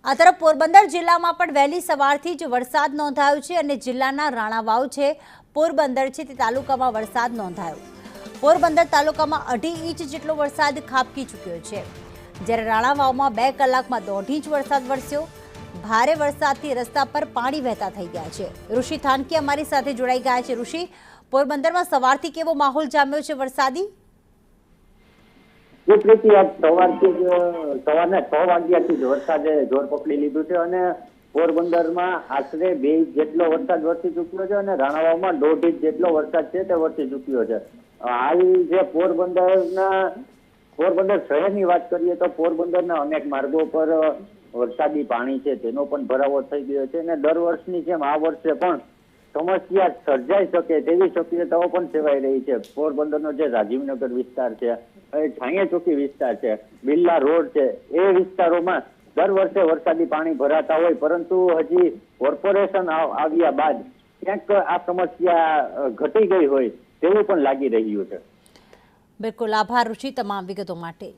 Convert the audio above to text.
આ તરફ પોરબંદર જિલ્લામાં પણ વહેલી સવારથી જ વરસાદ નોંધાયો છે અને જિલ્લાના રાણાવાવ છે પોરબંદર છે તે તાલુકામાં વરસાદ નોંધાયો। પોરબંદર તાલુકામાં 2.5 ઇંચ જેટલો વરસાદ ખાબકી ચૂક્યો છે, જ્યારે રાણાવાવમાં 2 કલાકમાં 1.5 ઇંચ વરસાદ વરસ્યો। ભારે વરસાદથી રસ્તા પર પાણી વહેતા થઈ ગયા છે। ઋષિ થાનકી અમારી સાથે જોડાઈ ગયા છે। ઋષિ, પોરબંદરમાં સવારથી કેવો માહોલ જામ્યો છે વરસાદી? સવારના 6 વાગ્યાથી જ વરસાદે જોર પકડી લીધું છે અને પોરબંદરમાં આશરે 2 ઇંચ જેટલો વરસાદ વરસી ચૂક્યો છે અને રાણાવાવમાં 1.5 ઇંચ જેટલો વરસાદ છે તે વરસી ચૂક્યો છે। હાલ જે પોરબંદર શહેરની વાત કરીએ તો પોરબંદરના અનેક માર્ગો પર વરસાદી પાણી છે તેનો પણ ભરાવો થઈ ગયો છે અને દર વર્ષની જેમ આ વર્ષે પણ સમસ્યા સર્જાઈ શકે તેવી શક્યતાઓ પણ સેવાઈ રહી છે। પોરબંદરનો જે રાજીવનગર વિસ્તાર છે, છાંયા ચોકી વિસ્તાર છે, બિરલા રોડ છે, એ વિસ્તારોમાં દર વર્ષે વરસાદી પાણી ભરાતા હોય, પરંતુ હજી કોર્પોરેશન આવ્યા બાદ ક્યાંક આ સમસ્યા ઘટી ગઈ હોય તેવું પણ લાગી રહ્યું છે। બિલકુલ, આભાર ઋષિ તમામ વિગતો માટે।